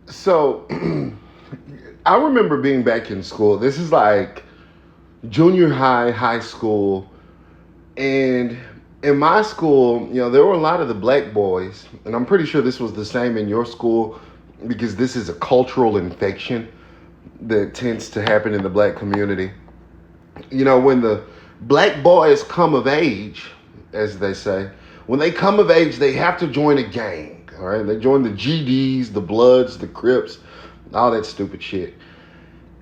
So I remember being back in school. This is like junior high, high school. And in my school, there were a lot of the black boys. And I'm pretty sure this was the same in your school because this is a cultural infection that tends to happen in the black community. When the black boys come of age, as they say, when they come of age, they have to join a gang. All right, they join the GDs, the Bloods, the Crips, all that stupid shit.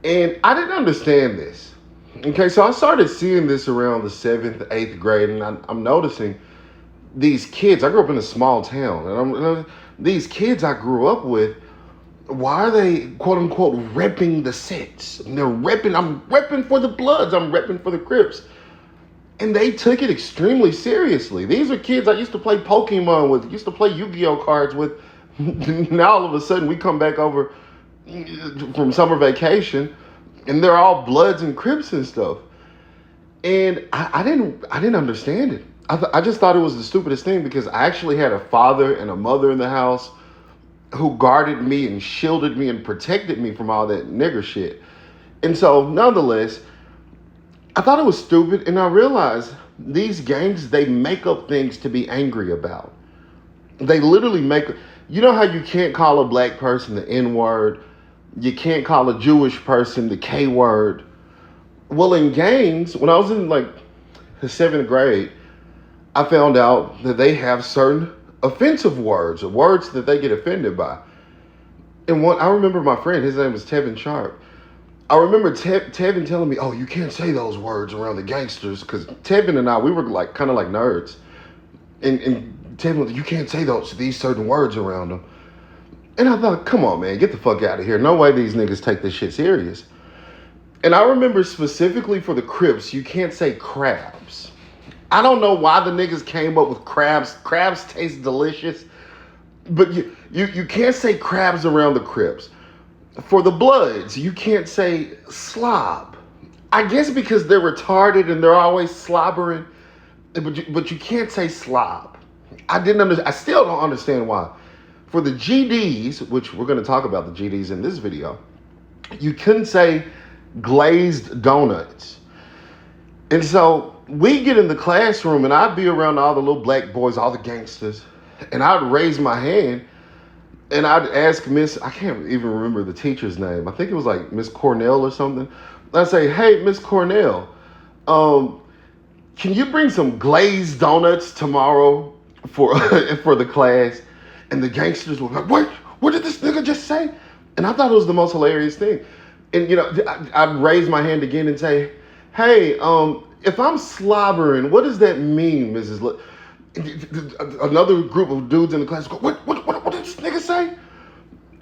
And I didn't understand this. Okay, so I started seeing this around the seventh, eighth grade, and I'm noticing these kids. I grew up in a small town, and these kids I grew up with. Why are they quote unquote repping the sets? They're repping. I'm repping for the Bloods. I'm repping for the Crips. And they took it extremely seriously. These are kids I used to play Pokemon with, used to play Yu-Gi-Oh cards with. Now all of a sudden we come back over from summer vacation, and they're all Bloods and Crips and stuff. And I didn't understand it. I just thought it was the stupidest thing because I actually had a father and a mother in the house who guarded me and shielded me and protected me from all that nigger shit. And so, nonetheless, I thought it was stupid, and I realized these gangs, they make up things to be angry about. They literally make, how you can't call a black person the N-word, you can't call a Jewish person the K-word. Well, in gangs, when I was in like the seventh grade, I found out that they have certain offensive words, or words that they get offended by. And I remember my friend, his name was Tevin Sharp. I remember Tevin telling me, "Oh, you can't say those words around the gangsters," because Tevin and I, we were like kind of like nerds. And Tevin was, "You can't say these certain words around them." And I thought, come on, man, get the fuck out of here. No way these niggas take this shit serious. And I remember specifically for the Crips, you can't say crabs. I don't know why the niggas came up with crabs. Crabs taste delicious. But you can't say crabs around the Crips. For the Bloods, you can't say slob. I guess because they're retarded and they're always slobbering. But you can't say slob. I still don't understand why. For the GDs, which we're going to talk about the GDs in this video, you couldn't say glazed donuts. And so we get in the classroom and I'd be around all the little black boys, all the gangsters, and I'd raise my hand and I'd ask I can't even remember the teacher's name. I think it was like Miss Cornell or something. I'd say, "Hey, Miss Cornell, can you bring some glazed donuts tomorrow for for the class?" And the gangsters were like, what did this nigga just say? And I thought it was the most hilarious thing. And, I'd raise my hand again and say, "Hey, if I'm slobbering, what does that mean, Mrs. Another group of dudes in the class go, what did this nigga say?"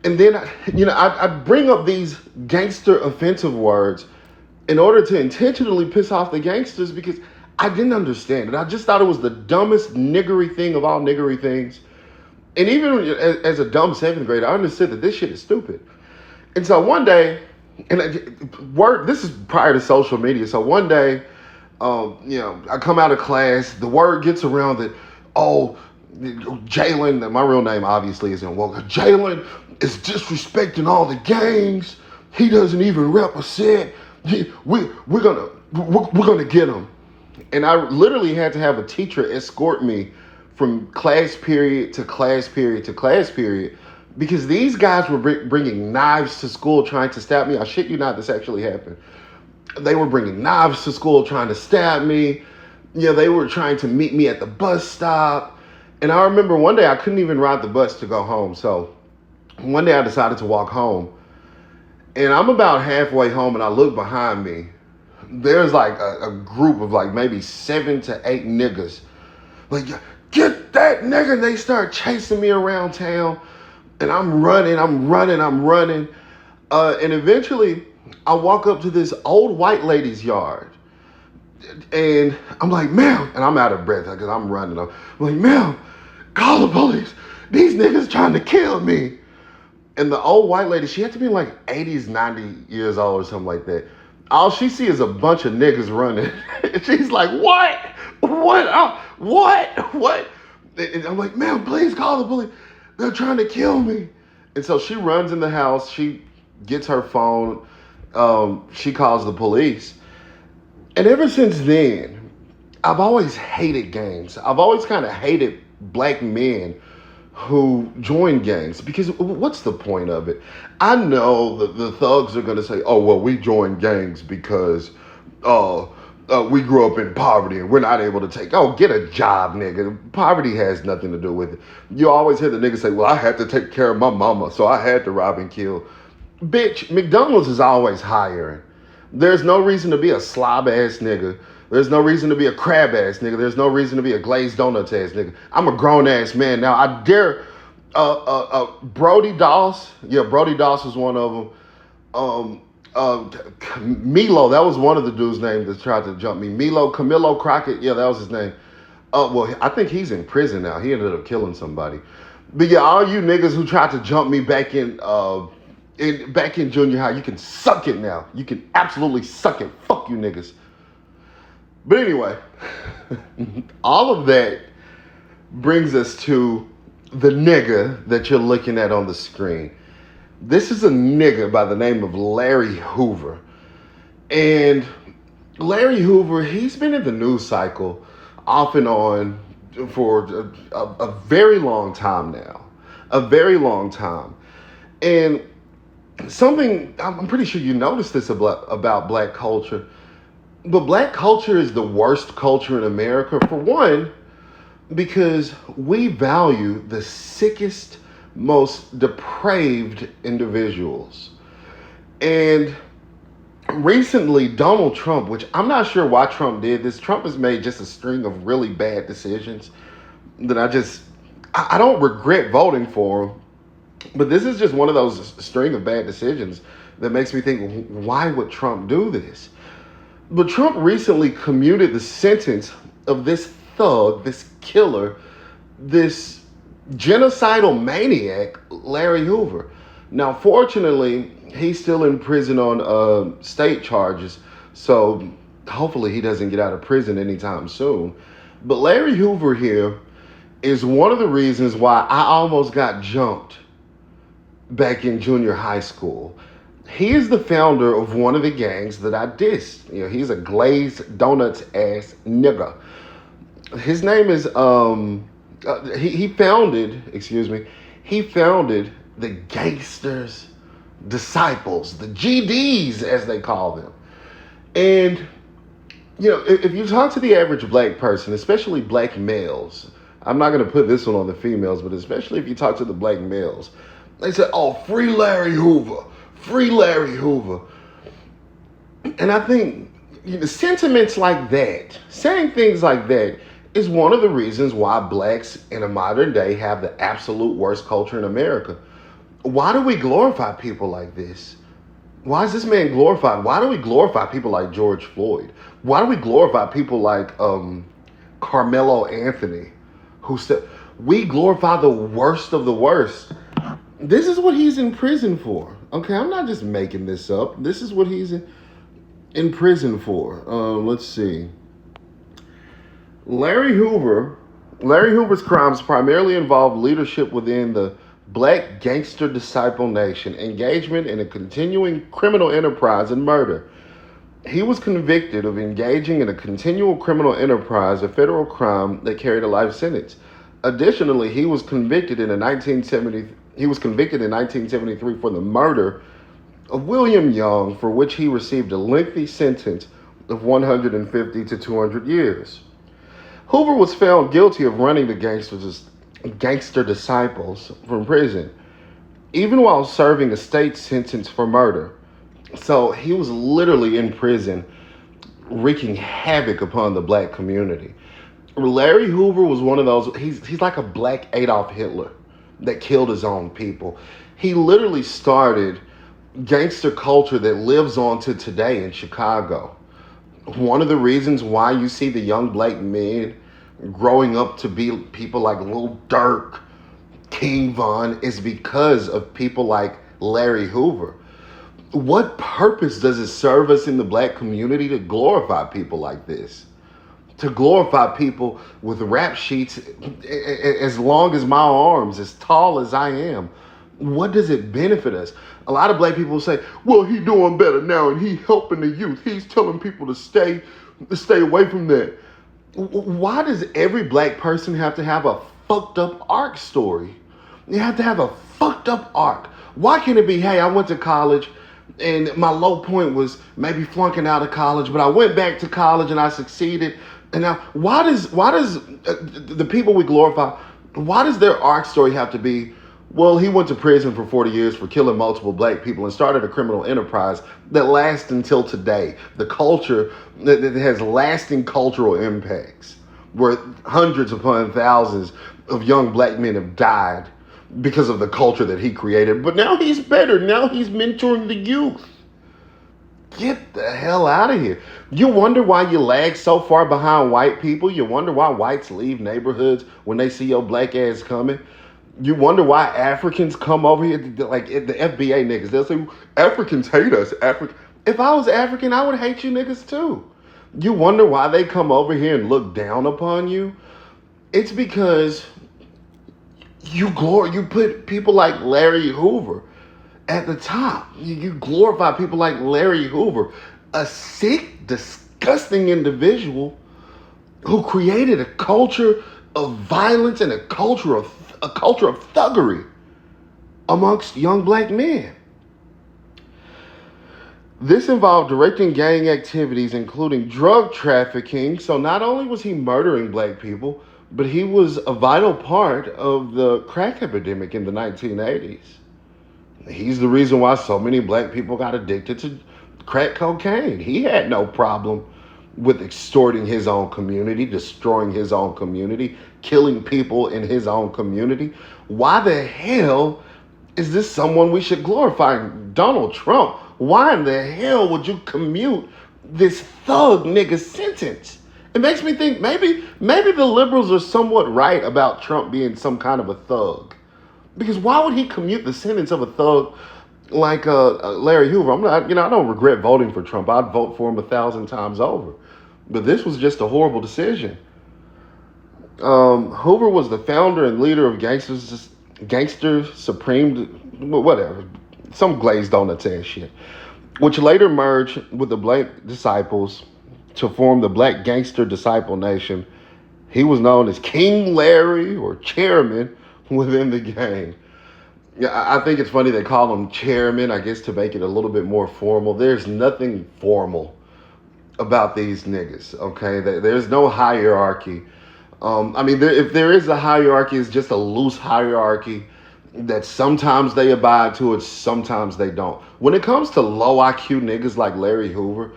And then, I'd bring up these gangster offensive words in order to intentionally piss off the gangsters because I didn't understand it. I just thought it was the dumbest niggery thing of all niggery things. And even as a dumb seventh grader, I understood that this shit is stupid. And so one day, this is prior to social media. So one day, I come out of class, the word gets around that, oh, Jalen, my real name obviously isn't Walker, Jalen is disrespecting all the gangs. He doesn't even represent. We're gonna get him. And I literally had to have a teacher escort me from class period to class period to class period because these guys were bringing knives to school trying to stab me. I shit you not, this actually happened. They were bringing knives to school trying to stab me. They were trying to meet me at the bus stop. And I remember one day I couldn't even ride the bus to go home. So one day I decided to walk home. And I'm about halfway home and I look behind me. There's like a group of like maybe 7 to 8 niggas. Like, "Get that nigga." And they start chasing me around town. And I'm running. And eventually I walk up to this old white lady's yard. And I'm like, "Ma'am," and I'm out of breath because I'm running. I'm like, "Ma'am, call the police. These niggas trying to kill me." And the old white lady, she had to be like 80s, 90 years old or something like that. All she sees is a bunch of niggas running. And she's like, "What? What? What? What?" And I'm like, "Ma'am, please call the police. They're trying to kill me." And so she runs in the house. She gets her phone. She calls the police. And ever since then, I've always hated gangs. I've always kind of hated black men who join gangs because what's the point of it? I know that the thugs are going to say, oh, well, we join gangs because we grew up in poverty and we're not able to take, oh, get a job, nigga. Poverty has nothing to do with it. You always hear the nigga say, well, I had to take care of my mama, so I had to rob and kill. Bitch, McDonald's is always hiring. There's no reason to be a slob ass nigga. There's no reason to be a crab ass nigga. There's no reason to be a glazed donuts ass nigga. I'm a grown ass man now. I dare Brody Doss. Yeah, Brody Doss was one of them. Milo, that was one of the dudes' names that tried to jump me. Camilo Crockett. Yeah, that was his name. Well, I think he's in prison now. He ended up killing somebody. But yeah, all you niggas who tried to jump me back in junior high, you can suck it now. You can absolutely suck it. Fuck you niggas. But anyway, all of that brings us to the nigga that you're looking at on the screen. This is a nigga by the name of Larry Hoover. And Larry Hoover, he's been in the news cycle off and on for a very long time now. A very long time. And something, I'm pretty sure you noticed this about black culture, but black culture is the worst culture in America. For one, because we value the sickest, most depraved individuals. And recently, Donald Trump, which I'm not sure why Trump did this. Trump has made just a string of really bad decisions that I don't regret voting for him. But this is just one of those string of bad decisions that makes me think, why would Trump do this? But Trump recently commuted the sentence of this thug, this killer, this genocidal maniac, Larry Hoover. Now, fortunately, he's still in prison on state charges, so hopefully he doesn't get out of prison anytime soon. But Larry Hoover here is one of the reasons why I almost got jumped back in junior high school. He is the founder of one of the gangs that I dissed. You know, he's a glazed donuts ass nigga. His name is he founded the Gangsters Disciples, the GDs as they call them. And you know, if you talk to the average black person, especially black males, I'm not going to put this one on the females, but especially if you talk to the black males, they say, oh, free Larry Hoover, free Larry Hoover. And I think sentiments like that, saying things like that, is one of the reasons why blacks in a modern day have the absolute worst culture in America. Why do we glorify people like this? Why is this man glorified? Why do we glorify people like George Floyd? Why do we glorify people like Carmelo Anthony? We glorify the worst of the worst. This is what he's in prison for. Okay, I'm not just making this up. This is what he's in prison for. Let's see. Larry Hoover's crimes primarily involved leadership within the Black Gangster Disciple Nation, engagement in a continuing criminal enterprise, and murder. He was convicted of engaging in a continual criminal enterprise, a federal crime that carried a life sentence. Additionally, he was convicted in 1973 for the murder of William Young, for which he received a lengthy sentence of 150 to 200 years. Hoover was found guilty of running the Gangster Disciples from prison, even while serving a state sentence for murder. So he was literally in prison, wreaking havoc upon the black community. Larry Hoover was one of those, he's like a black Adolf Hitler that killed his own people. He literally started gangster culture that lives on to today in Chicago. One of the reasons why you see the young black men growing up to be people like Lil Durk, King Von, is because of people like Larry Hoover. What purpose does it serve us in the black community to glorify people like this? To glorify people with rap sheets as long as my arms, as tall as I am, What does it benefit us? A lot of black people say, well, he doing better now and he helping the youth. He's telling people to stay away from that. Why does every black person have to have a fucked up arc story? You have to have a fucked up arc. Why can't it be, hey, I went to college and my low point was maybe flunking out of college, but I went back to college and I succeeded. And now, why does the people we glorify, why does their arc story have to be, well, he went to prison for 40 years for killing multiple black people and started a criminal enterprise that lasts until today. The culture that has lasting cultural impacts, where hundreds upon thousands of young black men have died because of the culture that he created. But now he's better. Now he's mentoring the youth. Get the hell out of here. You wonder why you lag so far behind white people? You wonder why whites leave neighborhoods when they see your black ass coming? You wonder why Africans come over here, like the FBA niggas. They'll say, Africans hate us. If I was African, I would hate you niggas too. You wonder why they come over here and look down upon you? It's because you put people like Larry Hoover at the top. You glorify people like Larry Hoover, a sick, disgusting individual who created a culture of violence and a culture of thuggery amongst young black men. This involved directing gang activities, including drug trafficking. So not only was he murdering black people, but he was a vital part of the crack epidemic in the 1980s. He's the reason why so many black people got addicted to crack cocaine. He had no problem with extorting his own community, destroying his own community, killing people in his own community. Why the hell is this someone we should glorify? Donald Trump. Why in the hell would you commute this thug nigga sentence? It makes me think maybe the liberals are somewhat right about Trump being some kind of a thug. Because why would he commute the sentence of a thug like Larry Hoover? I don't regret voting for Trump. I'd vote for him 1,000 times over. But this was just a horrible decision. Hoover was the founder and leader of Gangster Supreme, whatever, some glazed donut ass shit, which later merged with the Black Disciples to form the Black Gangster Disciple Nation. He was known as King Larry or Chairman within the gang. Yeah, I think it's funny they call him Chairman, I guess to make it a little bit more formal. There's nothing formal about these niggas, okay? There's no hierarchy. If there is a hierarchy, it's just a loose hierarchy that sometimes they abide to it, sometimes they don't. When it comes to low IQ niggas like Larry Hoover,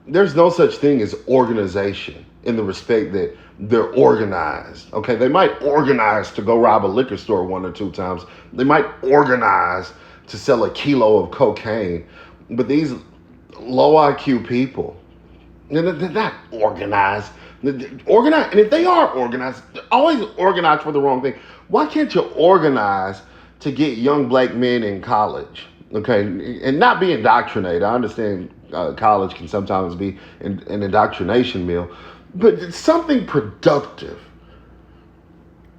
there's no such thing as organization in the respect that they're organized, okay? They might organize to go rob a liquor store 1 or 2 times. They might organize to sell a kilo of cocaine. But these low IQ people, they're not organized. Organized, and if they are organized, they're always organized for the wrong thing. Why can't you organize to get young black men in college, okay, and not be indoctrinated? I understand college can sometimes be an indoctrination mill, but it's something productive.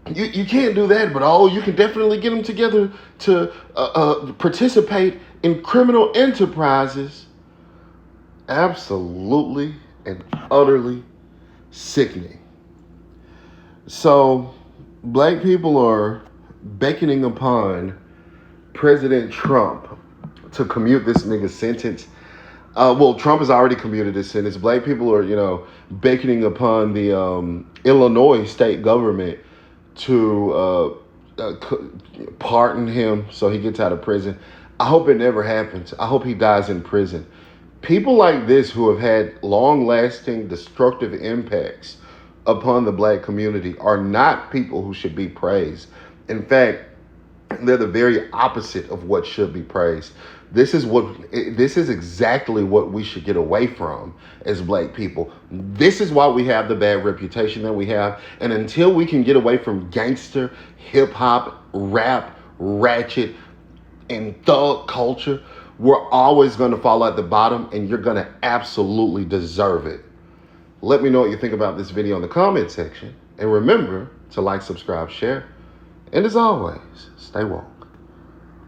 You can't do that, but you can definitely get them together to participate in criminal enterprises. Absolutely and utterly sickening. So, black people are beckoning upon President Trump to commute this nigga's sentence. Trump has already commuted his sentence. Black people are, beckoning upon the Illinois state government to pardon him so he gets out of prison. I hope it never happens. I hope he dies in prison. People like this who have had long-lasting destructive impacts upon the black community are not people who should be praised. In fact, they're the very opposite of what should be praised. This is exactly what we should get away from as black people. This is why we have the bad reputation that we have. And until we can get away from gangster, hip hop, rap, ratchet, and thug culture, we're always going to fall at the bottom, and you're going to absolutely deserve it. Let me know what you think about this video in the comment section. And remember to like, subscribe, share. And as always, stay woke.